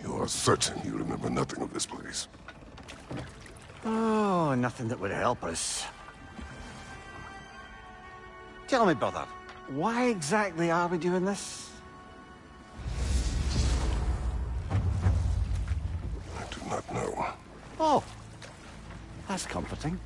You are certain you remember nothing of this place? Oh, nothing that would help us. Tell me, brother, why exactly are we doing this? I do not know. Oh, that's comforting.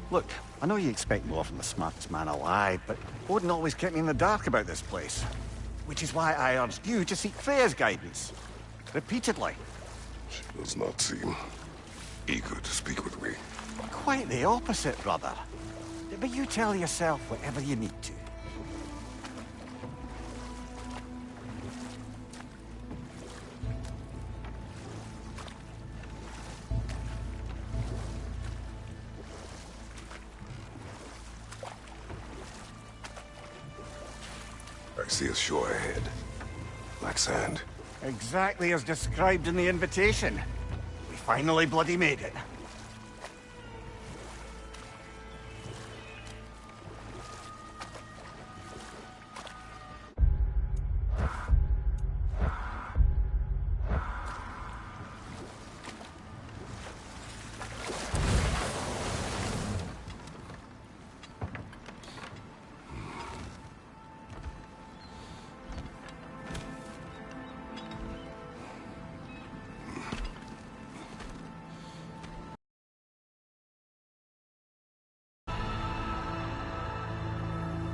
Look, I know you expect more from the smartest man alive, but Odin always kept me in the dark about this place. Which is why I urged you to seek Freya's guidance. Repeatedly. She does not seem eager to speak with me. Quite the opposite, brother. But you tell yourself whatever you need to. I see a shore ahead. Black sand. Exactly as described in the invitation. We finally bloody made it.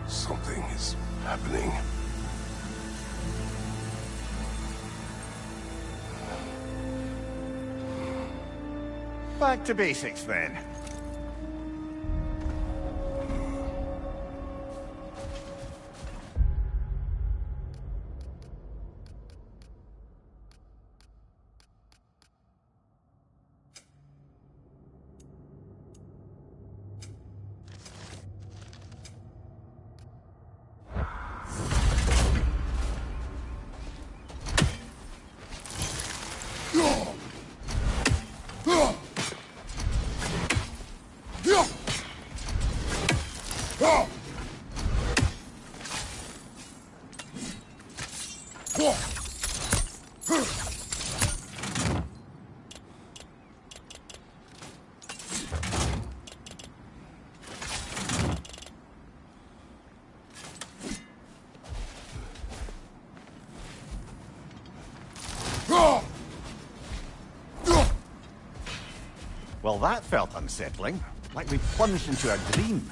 Something is happening. Back to basics, then. Well, that felt unsettling. Like we plunged into a dream.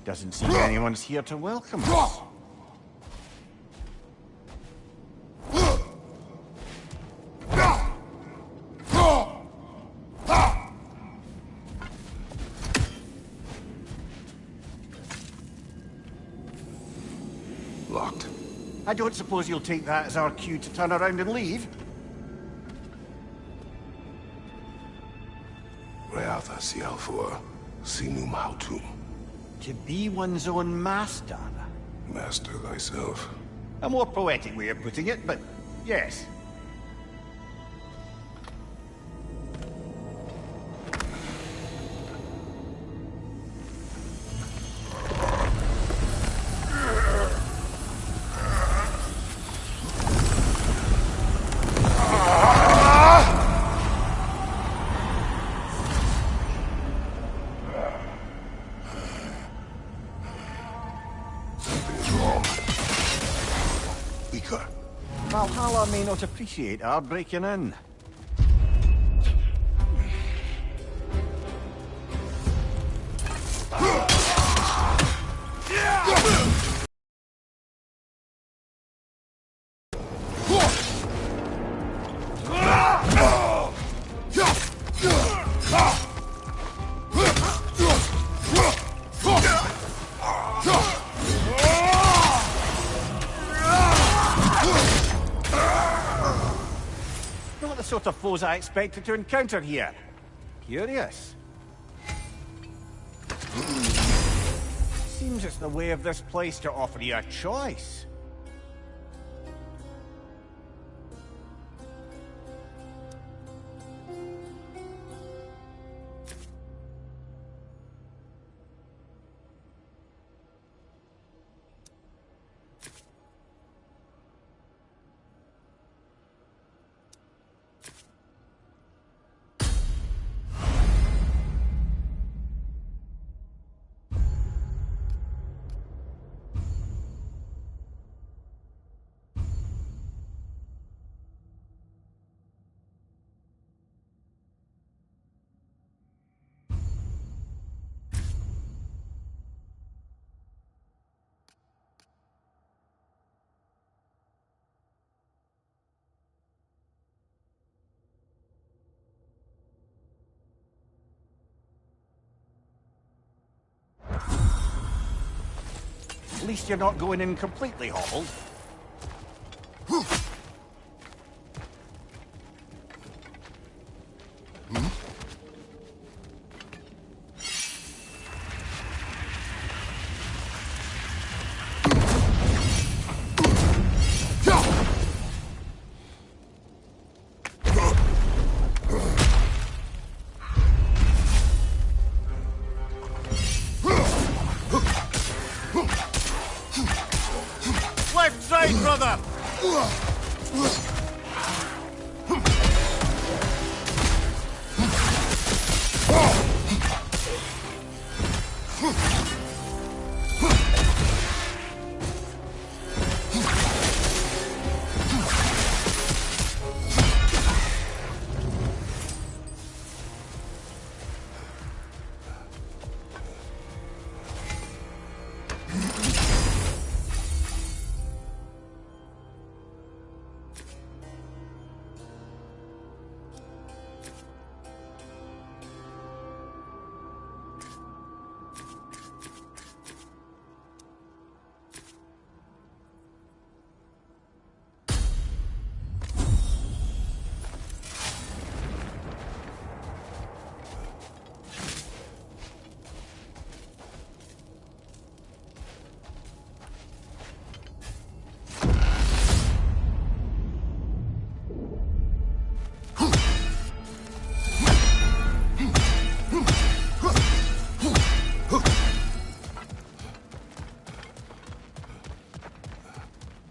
Doesn't seem anyone's here to welcome us. Locked. I don't suppose you'll take that as our cue to turn around and leave? Reatha Sialfur, Sinum Hautum. To be one's own master. Master thyself. A more poetic way of putting it, but yes. I may not appreciate our breaking in. Not the sort of foes I expected to encounter here. Curious. Seems it's the way of this place to offer you a choice. At least you're not going in completely hobbled. Left side, brother!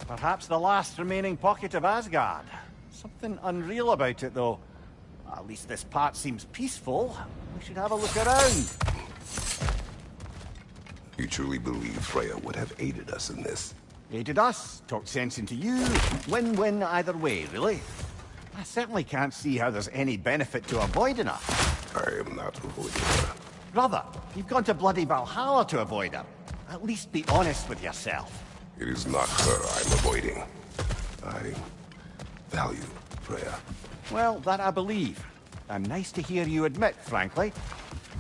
Perhaps the last remaining pocket of Asgard. Something unreal about it, though. At least this part seems peaceful. We should have a look around. You truly believe Freya would have aided us in this? Aided us, talked sense into you. Win-win either way, really. I certainly can't see how there's any benefit to avoiding her. I am not avoiding her. Brother, you've gone to bloody Valhalla to avoid her. At least be honest with yourself. It is not her I'm avoiding. I value Freya. Well, that I believe. And nice to hear you admit, frankly.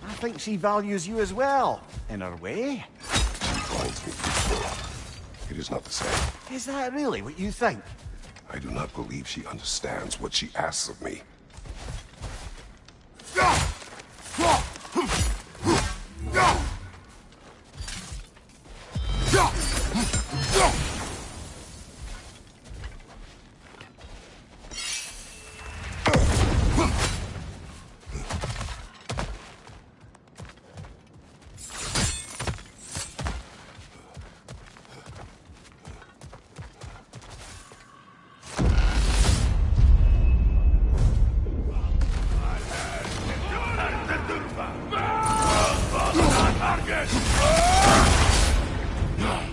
I think she values you as well, in her way. She finds me useful. It is not the same. Is that really what you think? I do not believe she understands what she asks of me.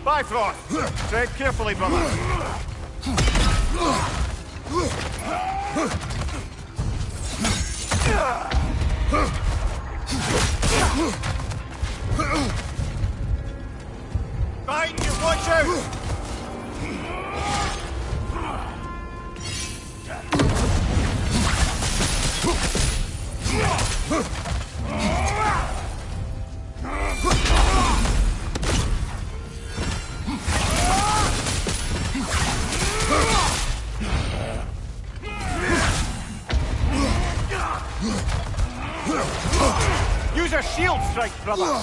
Bifrost! Tread carefully, brother. Behind you, watch out! Use a shield strike, brother!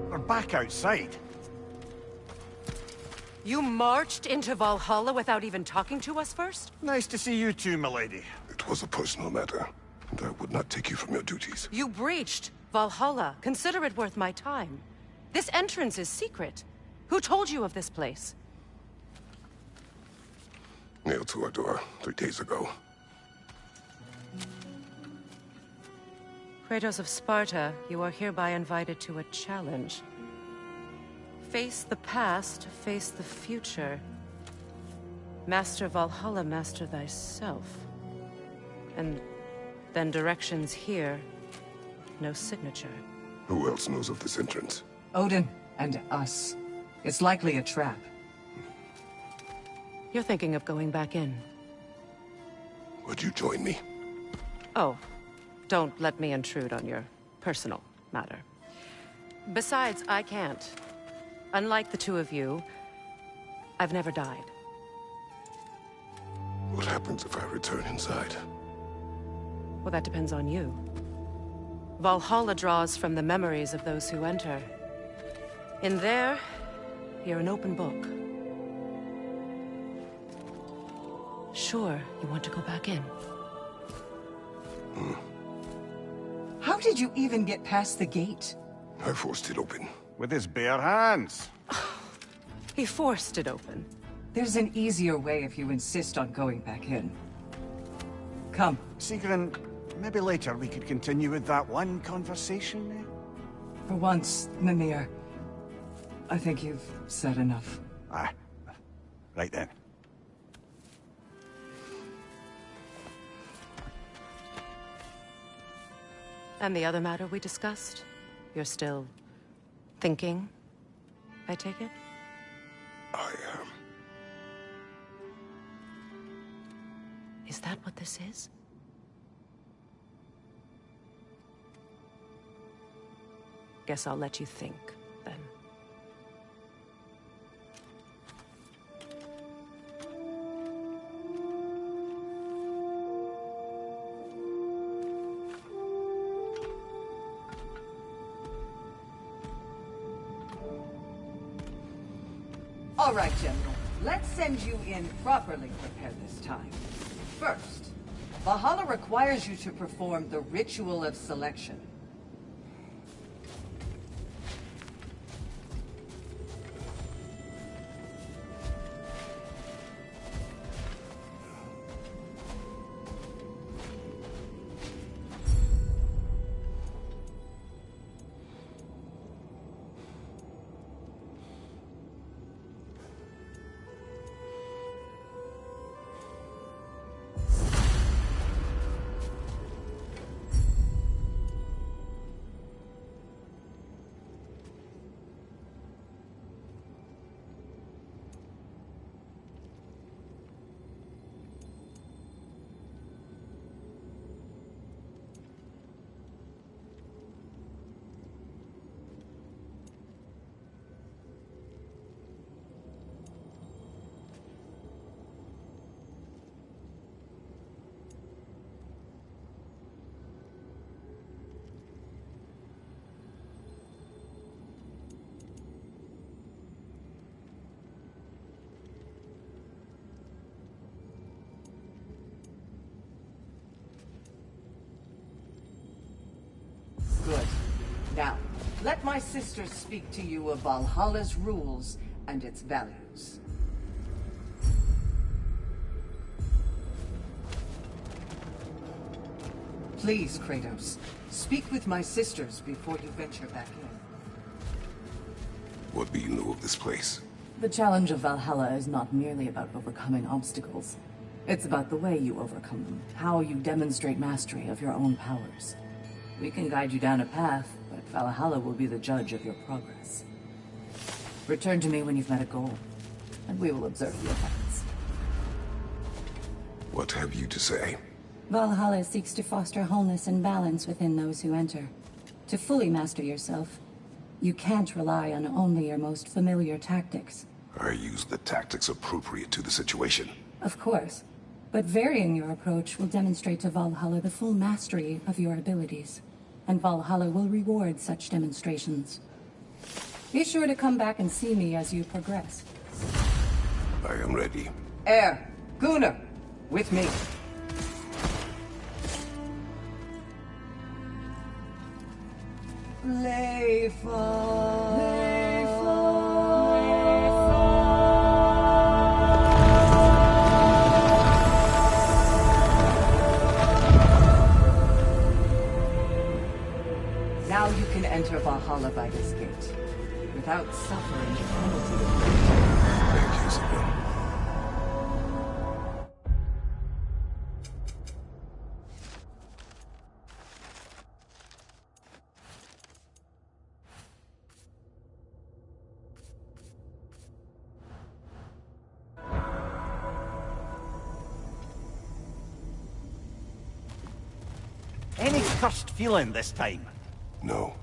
We're back outside. You marched into Valhalla without even talking to us first? Nice to see you too, milady. It was a personal matter, and I would not take you from your duties. You breached Valhalla. Consider it worth my time. This entrance is secret. Who told you of this place? Nailed to our door 3 days ago. Kratos of Sparta, you are hereby invited to a challenge. Face the past, face the future. Master Valhalla, master thyself. And then directions here, no signature. Who else knows of this entrance? Odin and us. It's likely a trap. You're thinking of going back in. Would you join me? Oh, don't let me intrude on your personal matter. Besides, I can't. Unlike the two of you, I've never died. What happens if I return inside? Well, that depends on you. Valhalla draws from the memories of those who enter. In there, you're an open book. Sure, you want to go back in. How did you even get past the gate? I forced it open. With his bare hands. He forced it open. There's an easier way if you insist on going back in. Come. Sigrun, maybe later we could continue with that one conversation, eh? For once, Mimir, I think you've said enough. Ah, right then. And the other matter we discussed? You're still thinking, I take it? I am. Is that what this is? Guess I'll let you think, then. All right, General. Let's send you in properly prepared this time. First, Valhalla requires you to perform the ritual of selection. let my sisters speak to you of Valhalla's rules and its values. Please, Kratos, speak with my sisters before you venture back in. What do you know of this place? The challenge of Valhalla is not merely about overcoming obstacles. It's about the way you overcome them, how you demonstrate mastery of your own powers. We can guide you down a path, but Valhalla will be the judge of your progress. Return to me when you've met a goal, and we will observe the effects. What have you to say? Valhalla seeks to foster wholeness and balance within those who enter. To fully master yourself, you can't rely on only your most familiar tactics. I use the tactics appropriate to the situation. Of course, but varying your approach will demonstrate to Valhalla the full mastery of your abilities, and Valhalla will reward such demonstrations. Be sure to come back and see me as you progress. I am ready. Air, Gunnar, with me. Now you can enter Valhalla by this gate, without suffering the penalty of Thank you, Sabine. Any cursed feeling this time? No,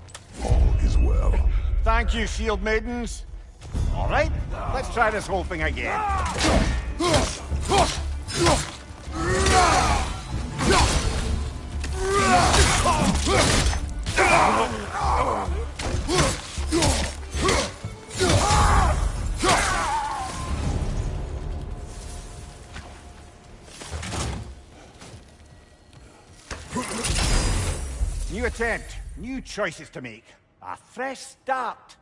all is well. Thank you, shield maidens. All right, let's try this whole thing again. New attempt, new choices to make. A fresh start.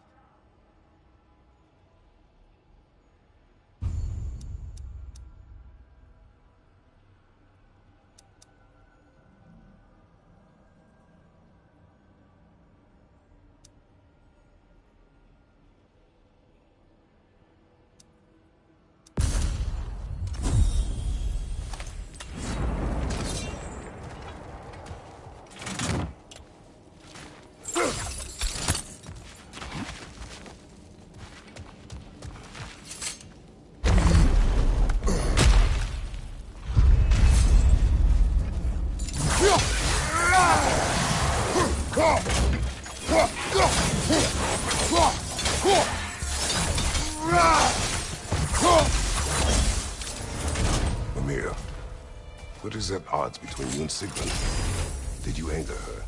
Amir, what is at odds between you and Sigmund? Did you anger her?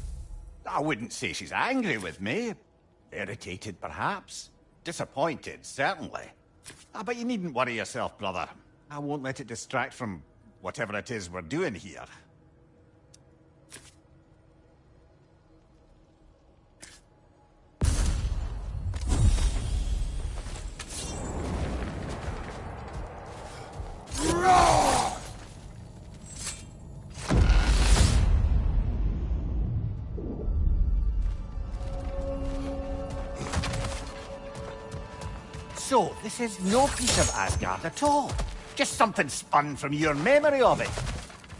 I wouldn't say she's angry with me. Irritated, perhaps. Disappointed, certainly. But you needn't worry yourself, brother. I won't let it distract from whatever it is we're doing here. So, this is no piece of Asgard at all. Just something spun from your memory of it.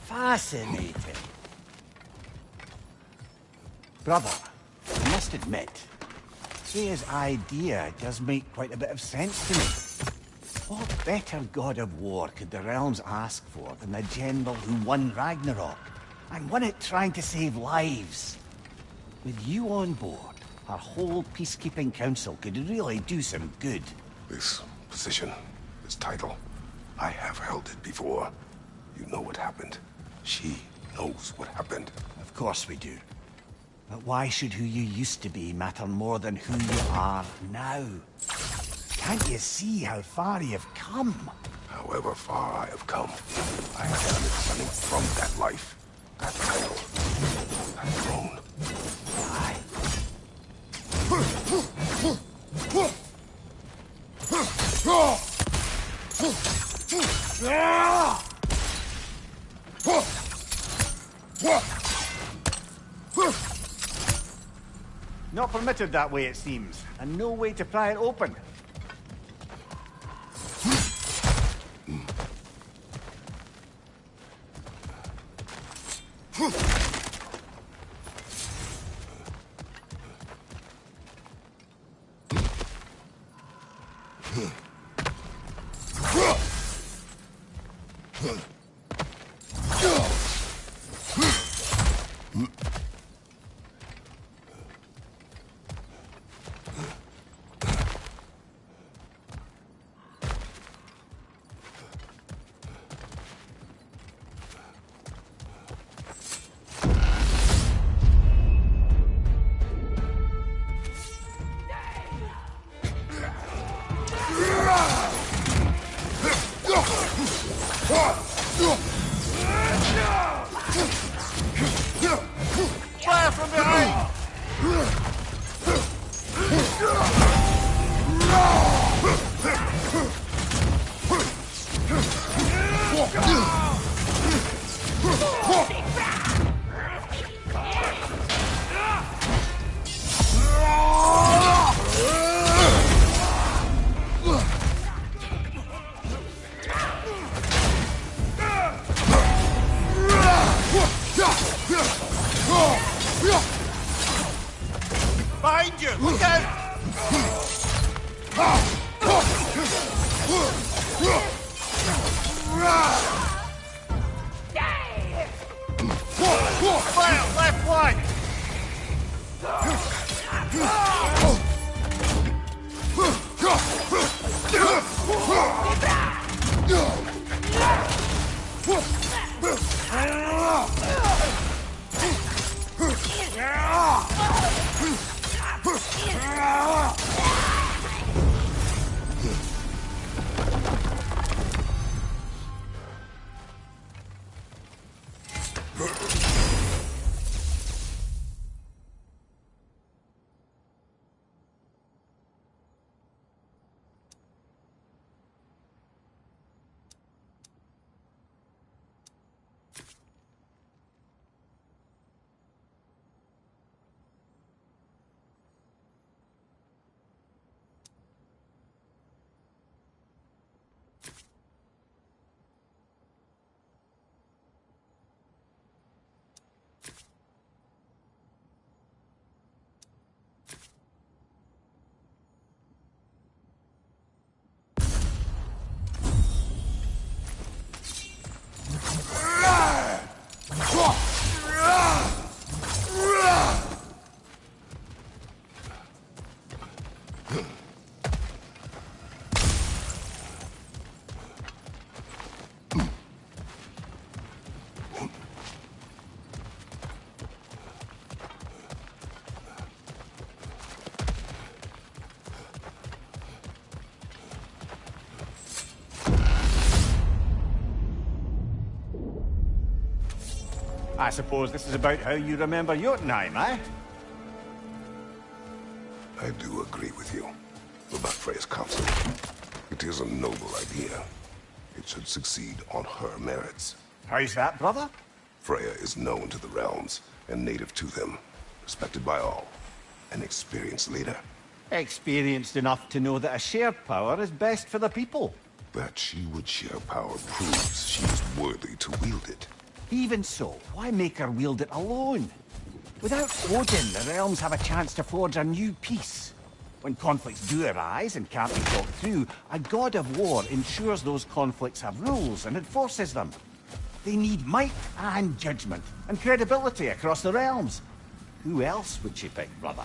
Fascinating. Brother, I must admit, Freya's idea does make quite a bit of sense to me. What better god of war could the realms ask for than the general who won Ragnarok, and won it trying to save lives? With you on board, our whole peacekeeping council could really do some good. This position, this title, I have held it before. You know what happened. She knows what happened. Of course we do. But why should who you used to be matter more than who you are now? Can't you see how far you've come? However far I have come, I have done it running from that life, that title, that throne. Aye. Not permitted that way, it seems, and no way to pry it open. Fire from behind! Behind you! Look out! Fire! Left flank! I suppose this is about how you remember Jotunheim, eh? I do agree with you about Freya's counsel. It is a noble idea. It should succeed on her merits. How's that, brother? Freya is known to the realms and native to them, respected by all. An experienced leader. Experienced enough to know that a shared power is best for the people. That she would share power proves she is worthy to wield it. Even so, why make her wield it alone? Without Odin, the realms have a chance to forge a new peace. When conflicts do arise and can't be talked through, a god of war ensures those conflicts have rules and enforces them. They need might and judgment, and credibility across the realms. Who else would she pick, brother?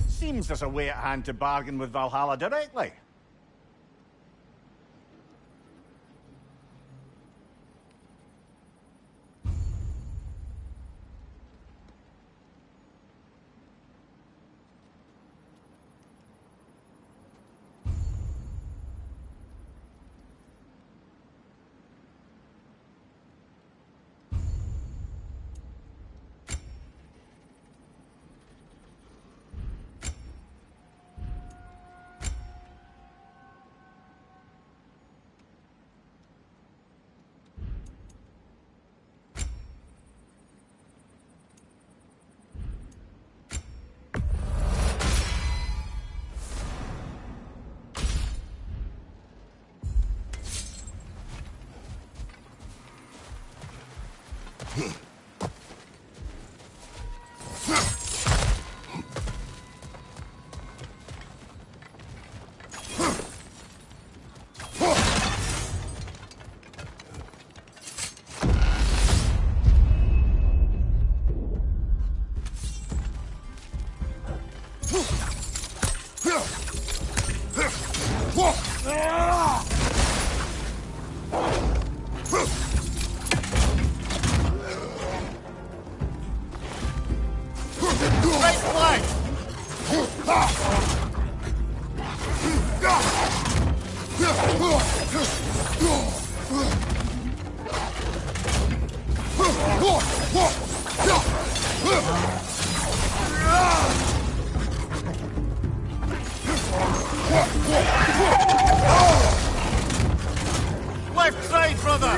Seems there's a way at hand to bargain with Valhalla directly. Left side, brother!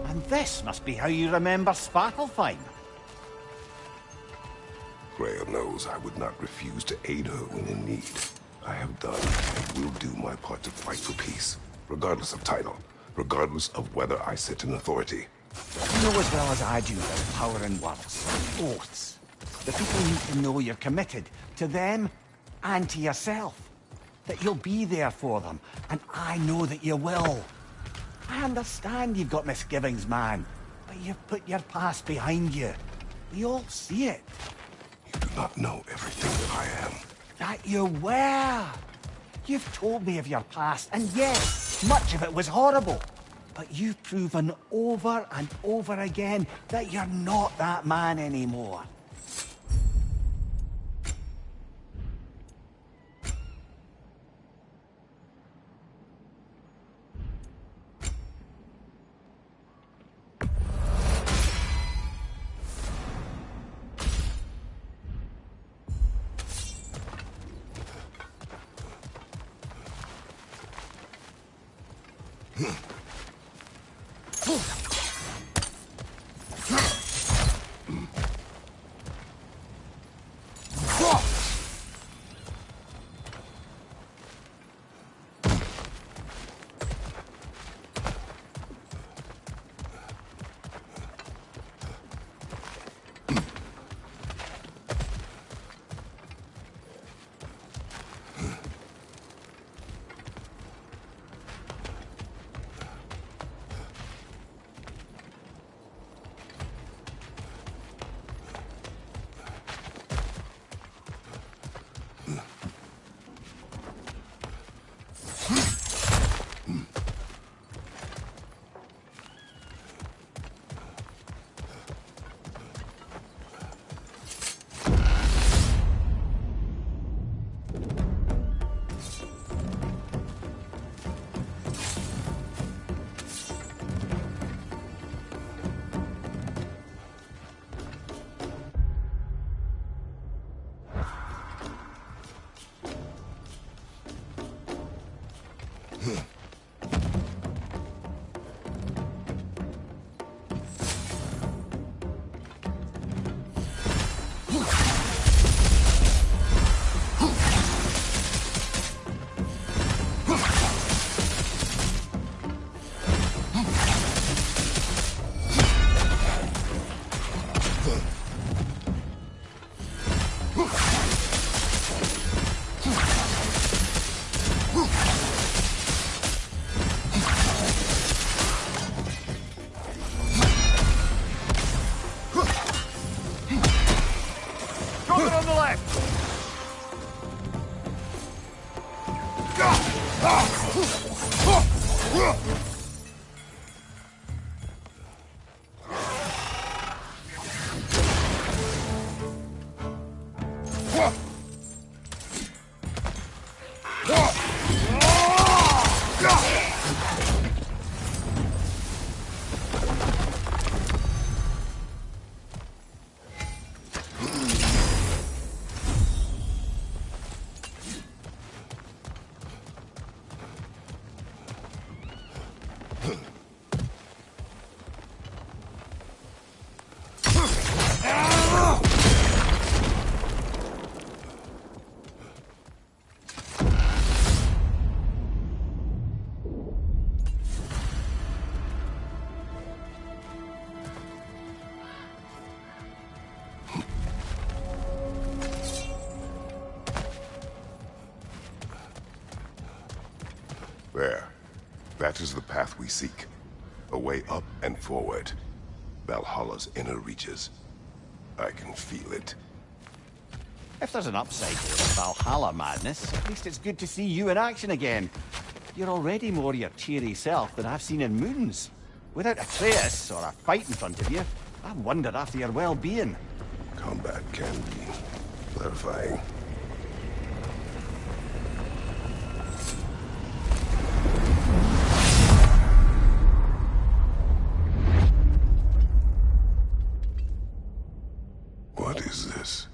And this must be how you remember Svartalfheim. Freya knows I would not refuse to aid her when in need. I have done and will do my part to fight for peace, regardless of title, regardless of whether I sit in authority. You know as well as I do about power and words, oaths. The people need to know you're committed to them and to yourself. That you'll be there for them, and I know that you will. I understand you've got misgivings, man, but you've put your past behind you. We all see it. You do not know everything that I am. That you were. You've told me of your past, and yes, much of it was horrible. But you've proven over and over again that you're not that man anymore. There. That is the path we seek. A way up and forward. Valhalla's inner reaches. I can feel it. If there's an upside to this Valhalla madness, at least it's good to see you in action again. You're already more your cheery self than I've seen in moons. Without a trace or a fight in front of you, I wonder after your well-being. Combat can be clarifying. What is this?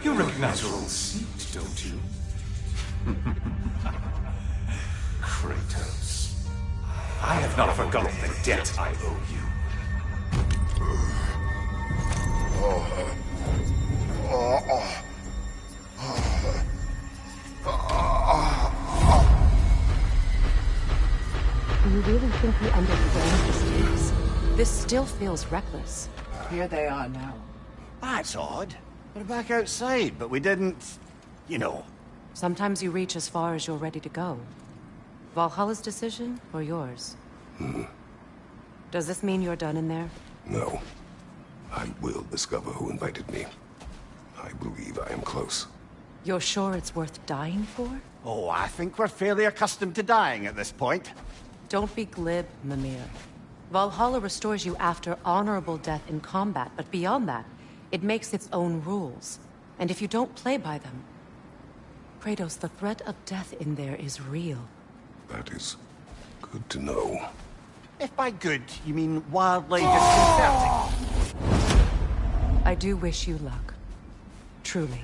You recognize your own seat, don't you? Kratos. I have not forgotten the debt I owe you. Do you really think we understand the stakes? This still feels reckless. Here they are now. That's odd. We're back outside, but we didn't... you know. Sometimes you reach as far as you're ready to go. Valhalla's decision, or yours? Does this mean you're done in there? No. I will discover who invited me. I believe I am close. You're sure it's worth dying for? Oh, I think we're fairly accustomed to dying at this point. Don't be glib, Mimir. Valhalla restores you after honorable death in combat, but beyond that, it makes its own rules. And if you don't play by them... Kratos, the threat of death in there is real. That is good to know. If by good, you mean wildly disconcerting. I do wish you luck. Truly.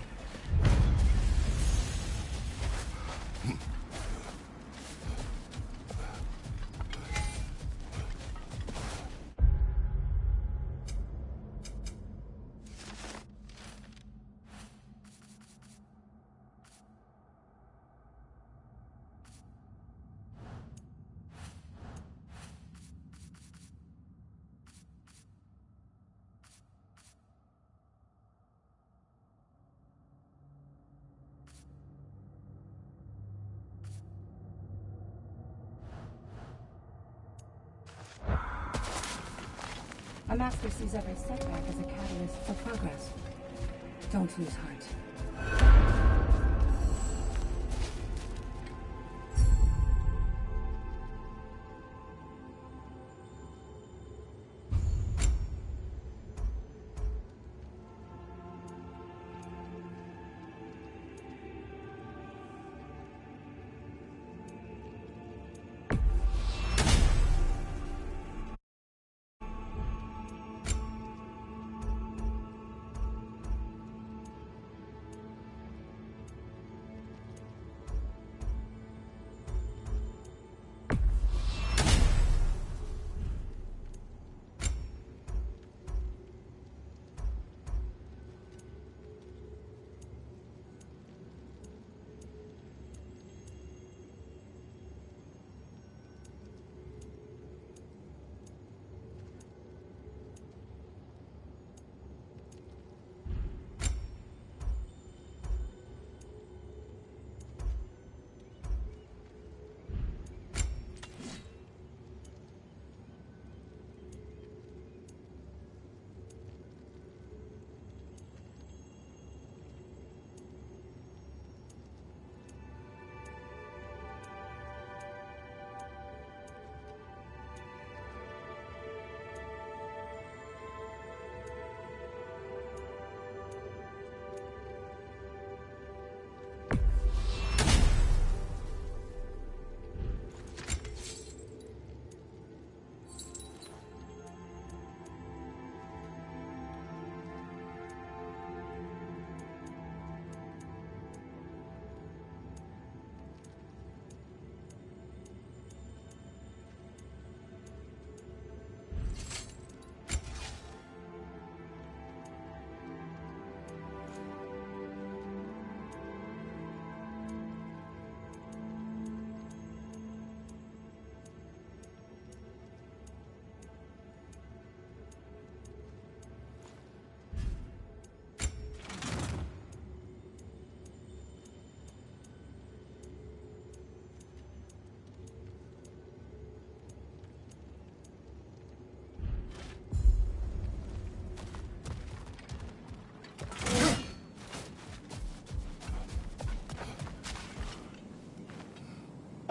A master sees every setback as a catalyst for progress. Don't lose heart.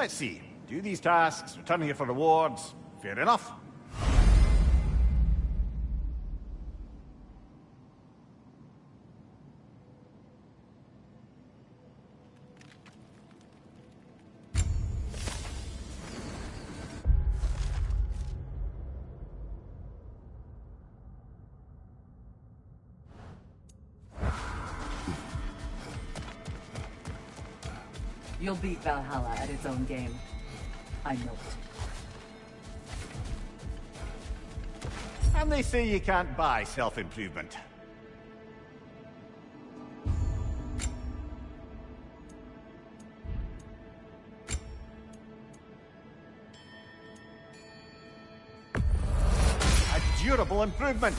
Let's see. Do these tasks, return here for rewards. Fair enough. You'll beat Valhalla at its own game. I know it. And they say you can't buy self-improvement. A durable improvement.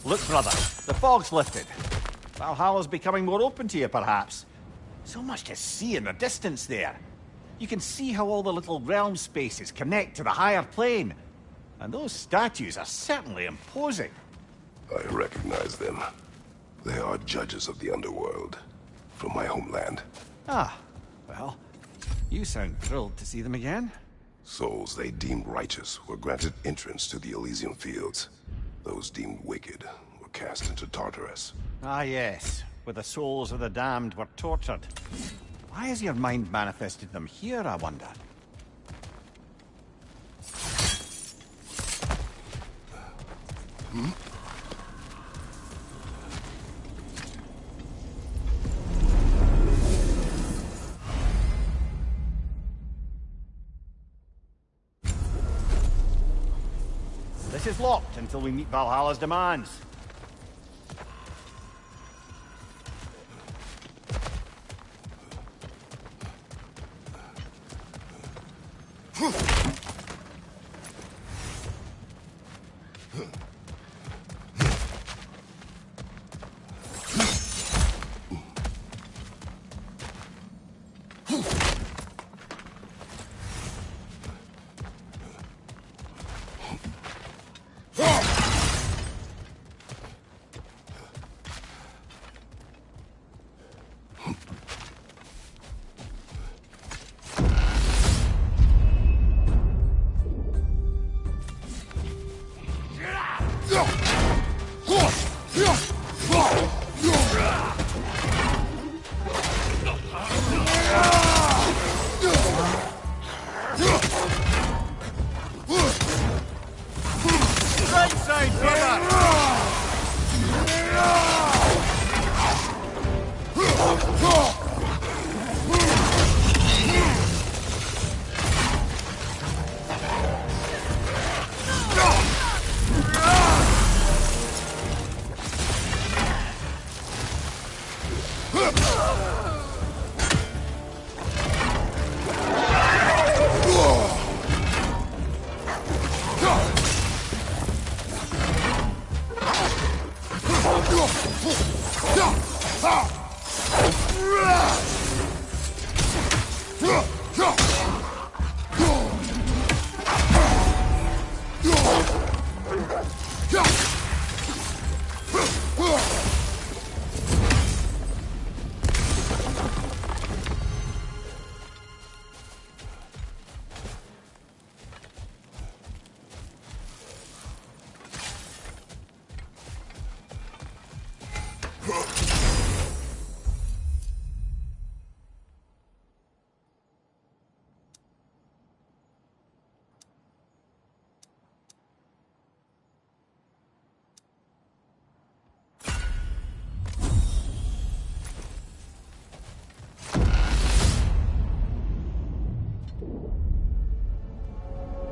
Look, brother, the fog's lifted. Valhalla's becoming more open to you, perhaps. So much to see in the distance there. You can see how all the little realm spaces connect to the higher plane. And those statues are certainly imposing. I recognize them. They are judges of the underworld, from my homeland. Ah, well, you sound thrilled to see them again. Souls they deemed righteous were granted entrance to the Elysium Fields. Those deemed wicked were cast into Tartarus. Ah, yes, where the souls of the damned were tortured. Why has your mind manifested them here, I wonder? This is locked until we meet Valhalla's demands. Right side, brother!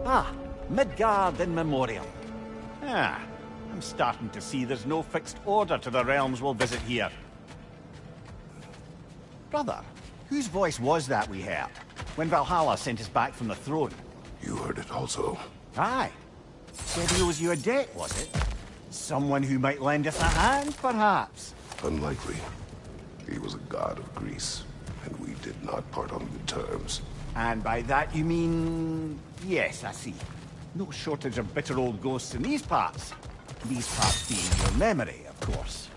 Ah, Midgard in memoriam. Ah, I'm starting to see there's no fixed order to the realms we'll visit here. Brother, whose voice was that we heard when Valhalla sent us back from the throne? You heard it also. Aye. Said he owes you a debt, was it? Someone who might lend us a hand, perhaps? Unlikely. He was a god of Greece, and we did not part on good terms. And by that you mean... Yes, I see. No shortage of bitter old ghosts in these parts. These parts being your memory, of course.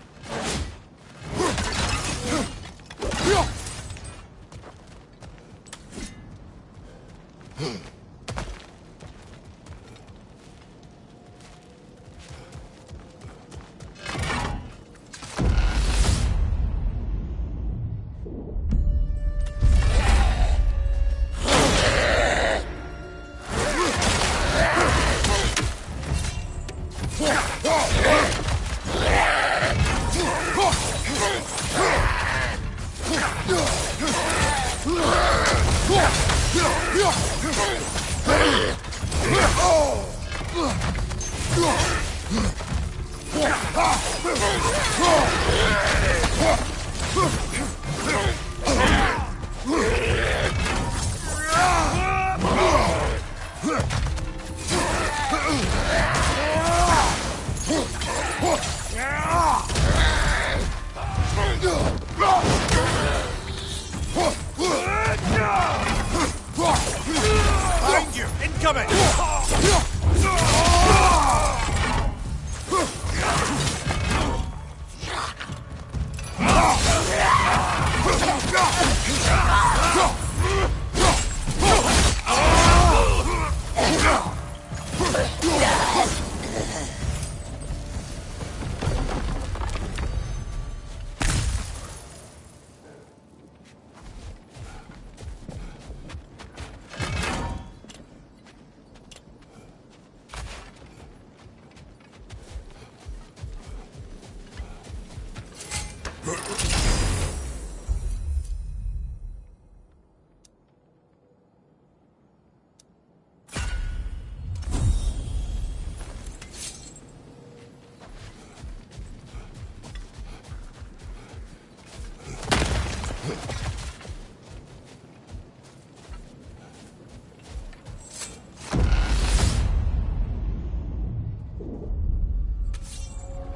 Behind you! Incoming!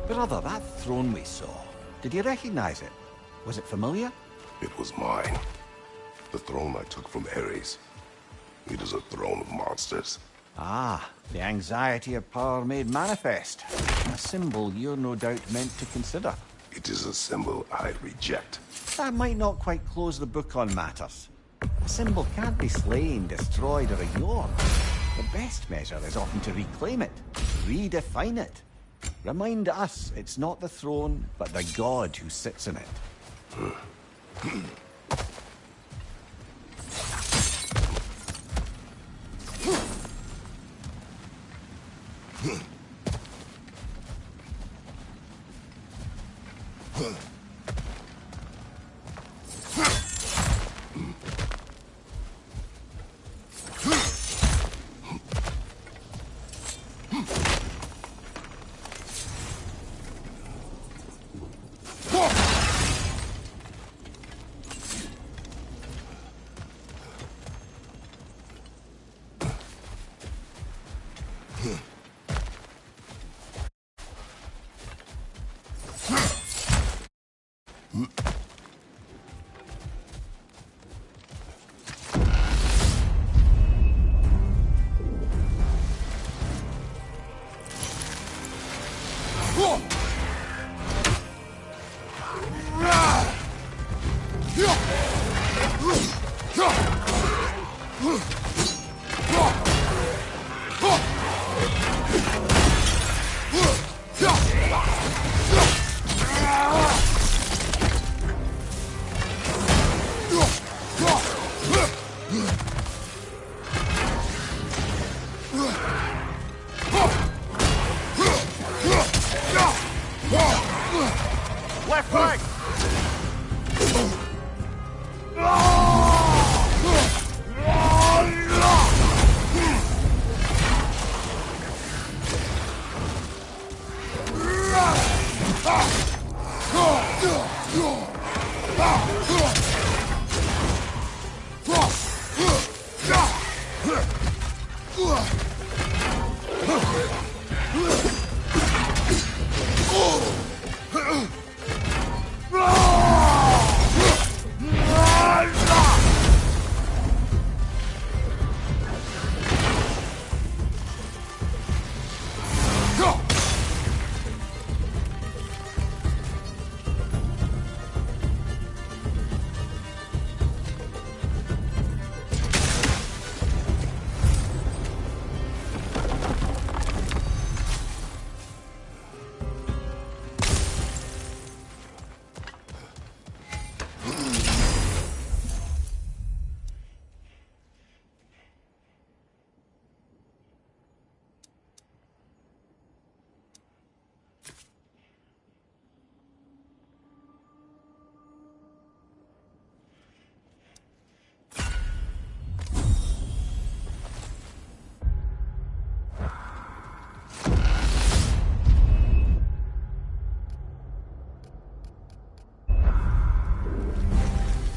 Brother, that throne we saw, did you recognize it? Was it familiar? It was mine. The throne I took from Ares. It is a throne of monsters. Ah, the anxiety of power made manifest. A symbol you're no doubt meant to consider. It is a symbol I reject. That might not quite close the book on matters. A symbol can't be slain, destroyed, or ignored. The best measure is often to reclaim it, redefine it. Remind us it's not the throne, but the god who sits in it.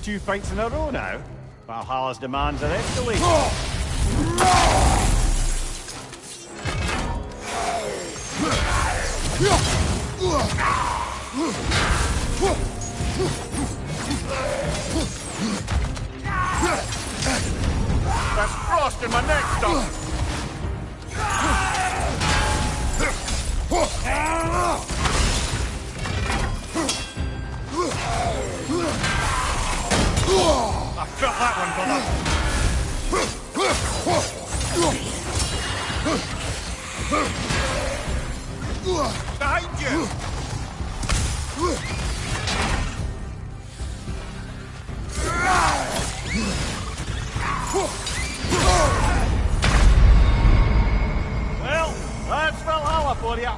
Two fights in a row now. Valhalla's demands are escalating. That's frost in my neck, Doc! I felt that one, brother. Behind you! Well, that's Valhalla for you.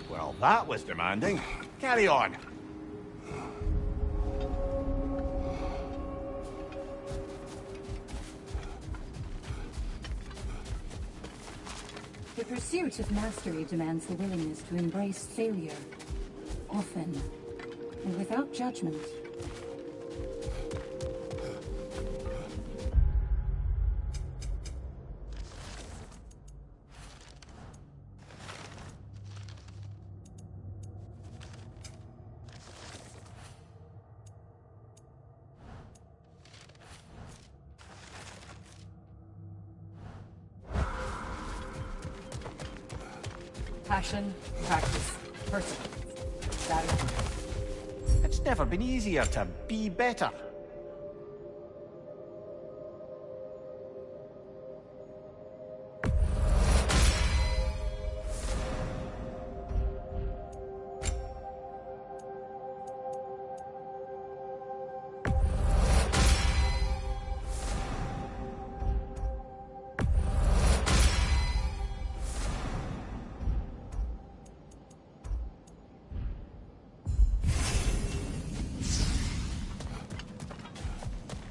Well, that was demanding. Carry on. The pursuit of mastery demands the willingness to embrace failure, often, and without judgment. Passion, practice, perseverance. That is it. It's never been easier to be better.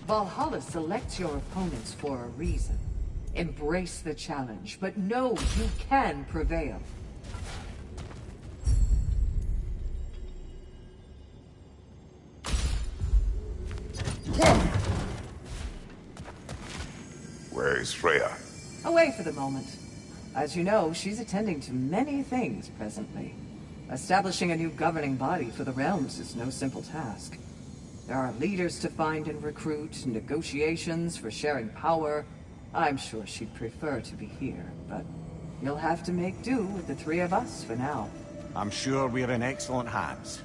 Valhalla selects your opponents for a reason. Embrace the challenge, but know you can prevail. Where is Freya? Away for the moment. As you know, she's attending to many things presently. Establishing a new governing body for the realms is no simple task. There are leaders to find and recruit, negotiations for sharing power. I'm sure she'd prefer to be here, but you'll have to make do with the three of us for now. I'm sure we're in excellent hands.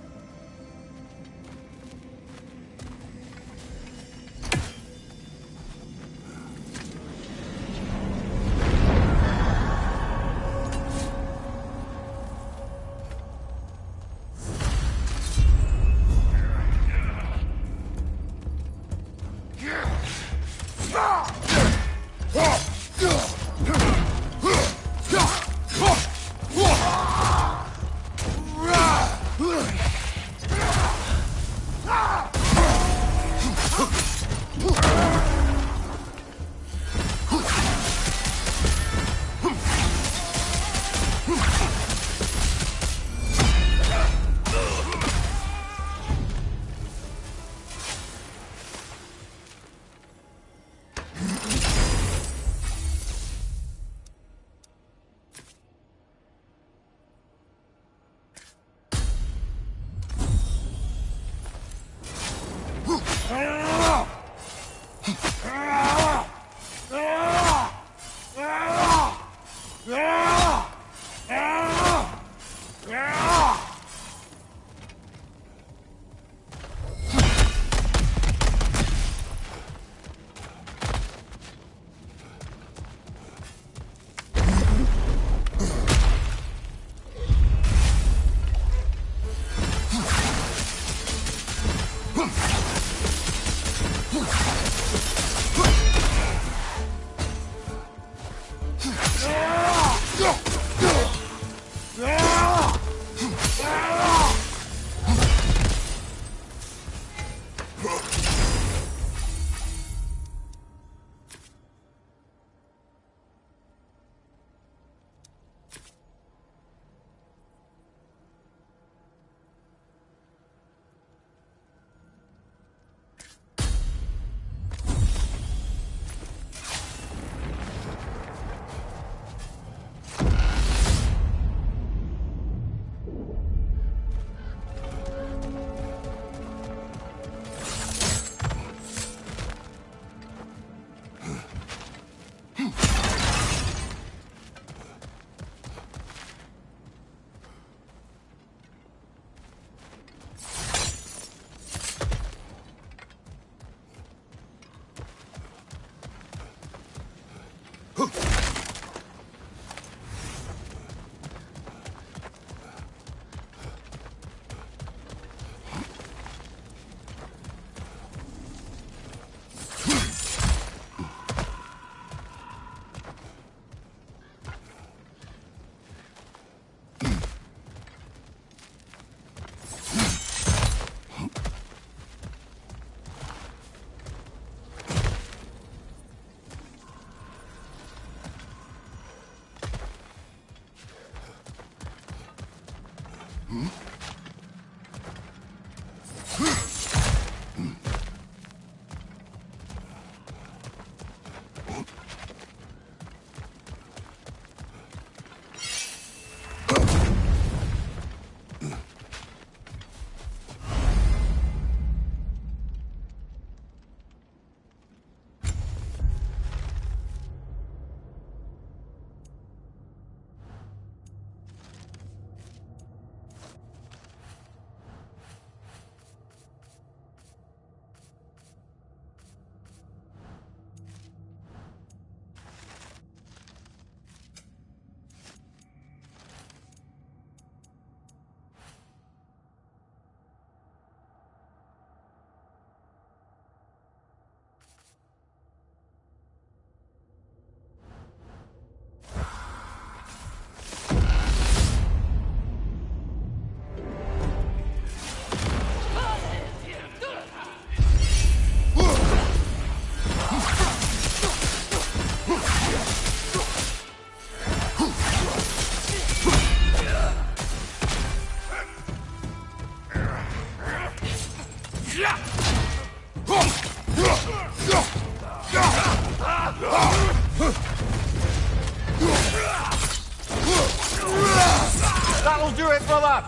That'll do it, brother!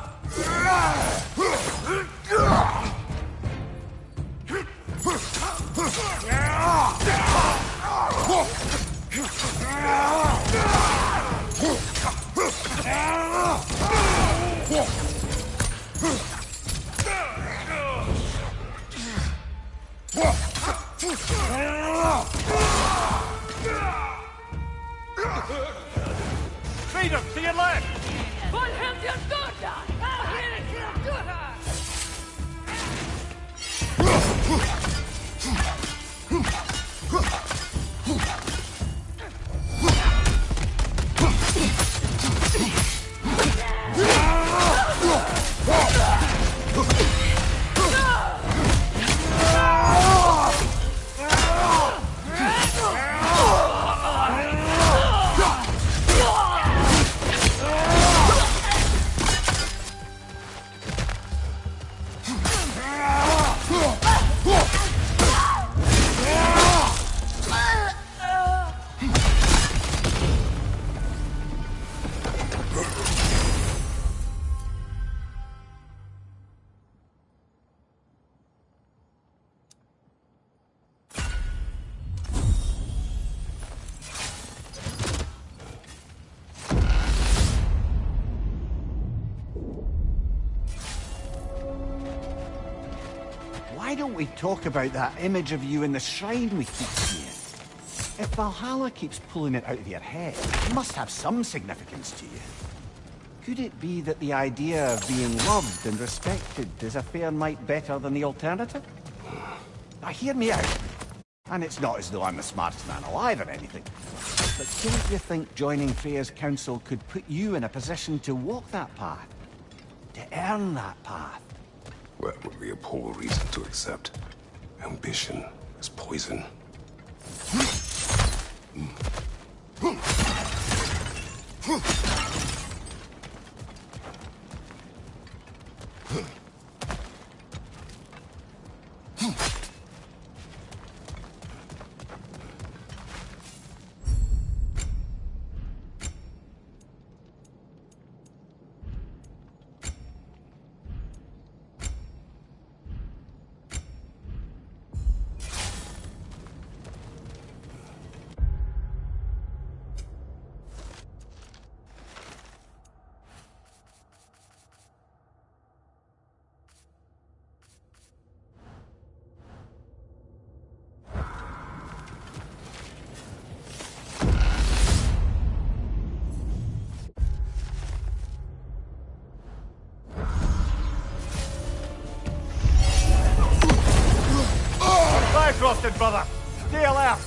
Freedom, to your left! Why don't we talk about that image of you in the shrine we keep seeing? If Valhalla keeps pulling it out of your head, it must have some significance to you. Could it be that the idea of being loved and respected is a fair mite better than the alternative? Now hear me out. And it's not as though I'm the smartest man alive or anything. But don't you think joining Freya's council could put you in a position to walk that path? To earn that path? That would be a poor reason to accept. Ambition is poison. Frosted, brother! Stay alert!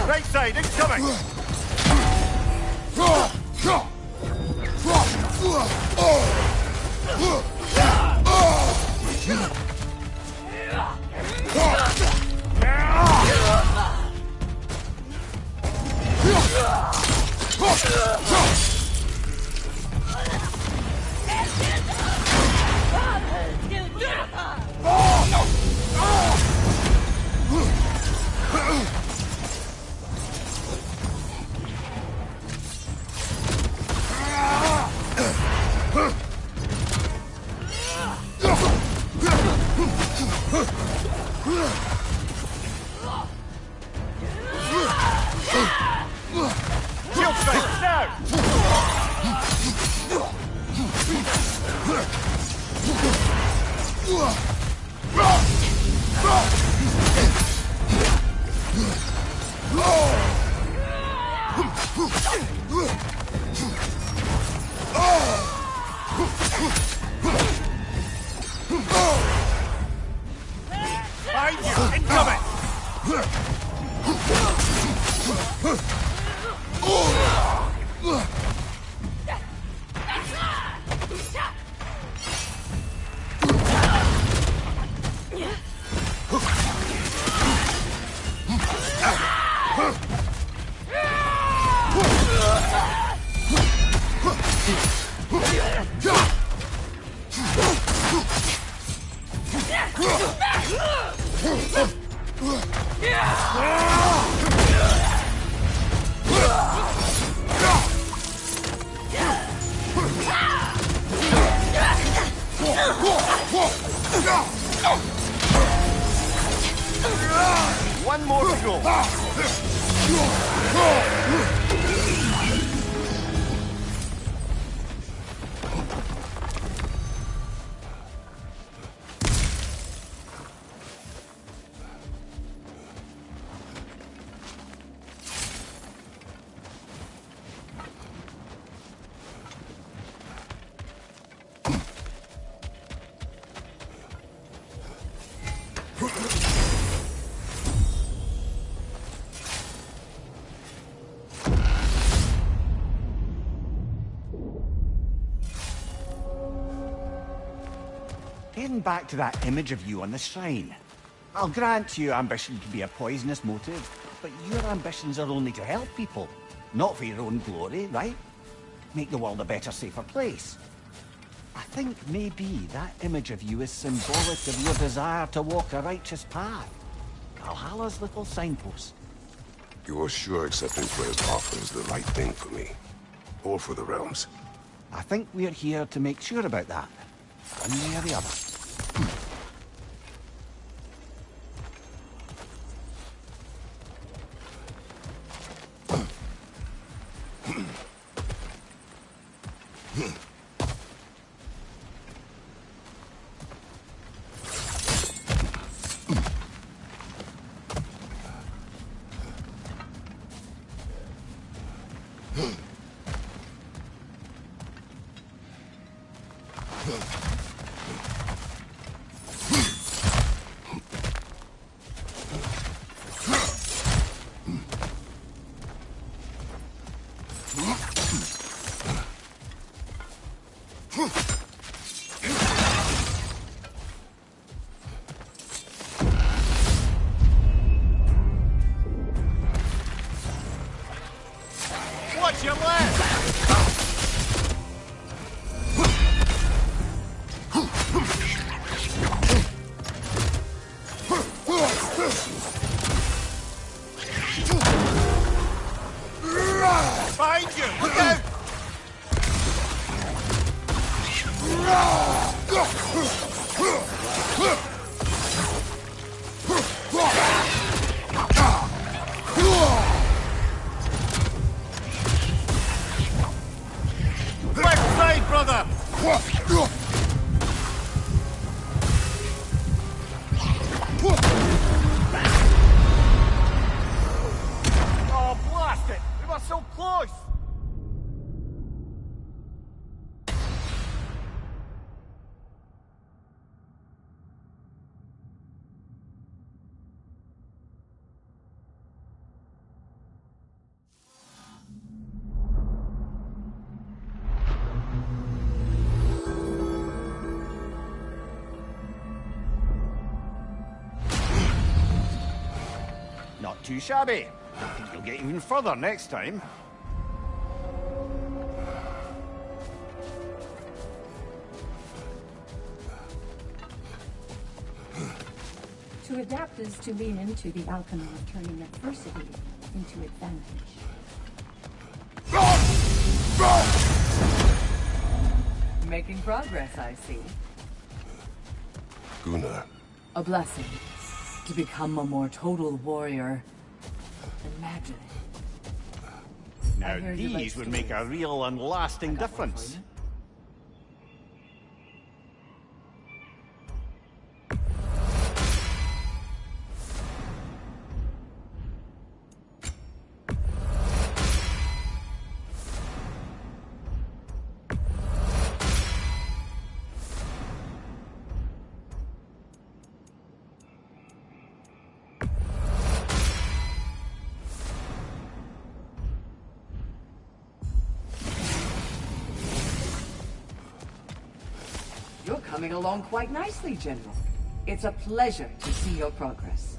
Right side, incoming! One more to go. Getting back to that image of you on the shrine. I'll grant you ambition can be a poisonous motive, but your ambitions are only to help people, not for your own glory, right? Make the world a better, safer place. I think maybe that image of you is symbolic of your desire to walk a righteous path. Valhalla's little signpost. You're sure accepting Freya's offer is the right thing for me? Or for the realms? I think we're here to make sure about that. One way or the other. Watch your left! Behind you! Look out! Left side, brother! Oh, blast it! We were so close! Not too shabby. You'll get even further next time. To adapt is to lean into the alchemy of turning adversity into advantage. Making progress, I see. Gunnar. A blessing. To become a more total warrior. Imagine it. Now I heard you like these would make a stories. real and lasting I got one for difference. you. You're coming along quite nicely, General. It's a pleasure to see your progress.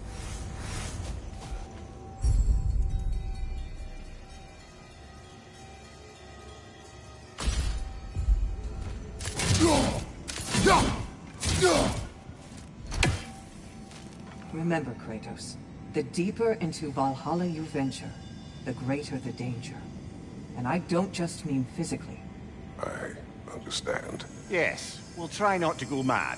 Remember, Kratos, the deeper into Valhalla you venture, the greater the danger. And I don't just mean physically. I understand. Yes, we'll try not to go mad.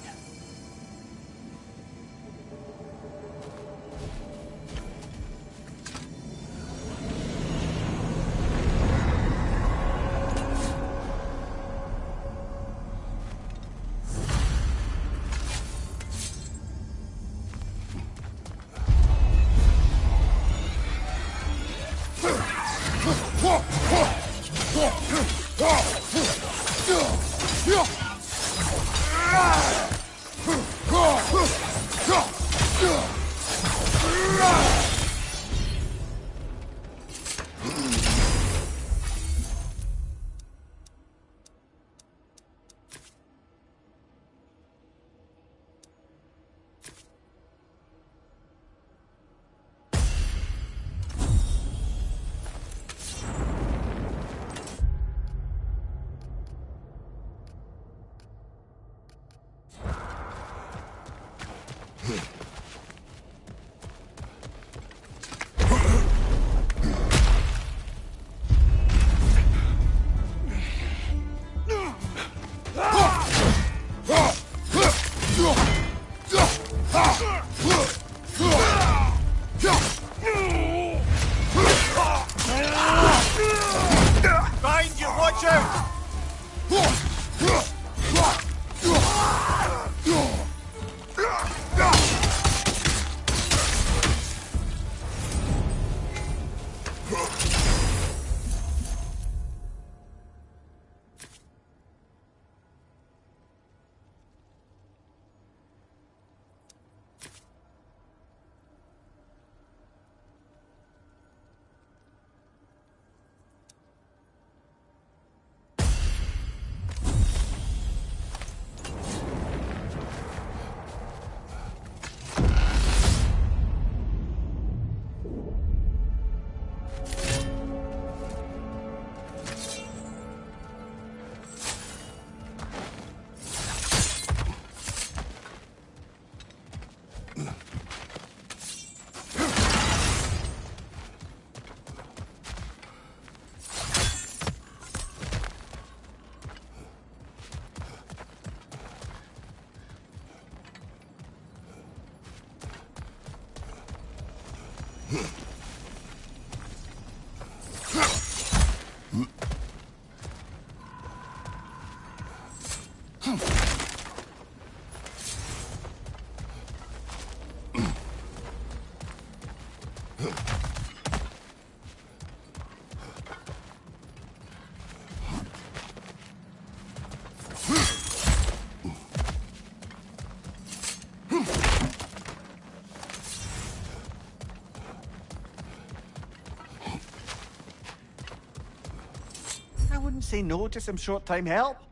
I wouldn't say no to some short-time help.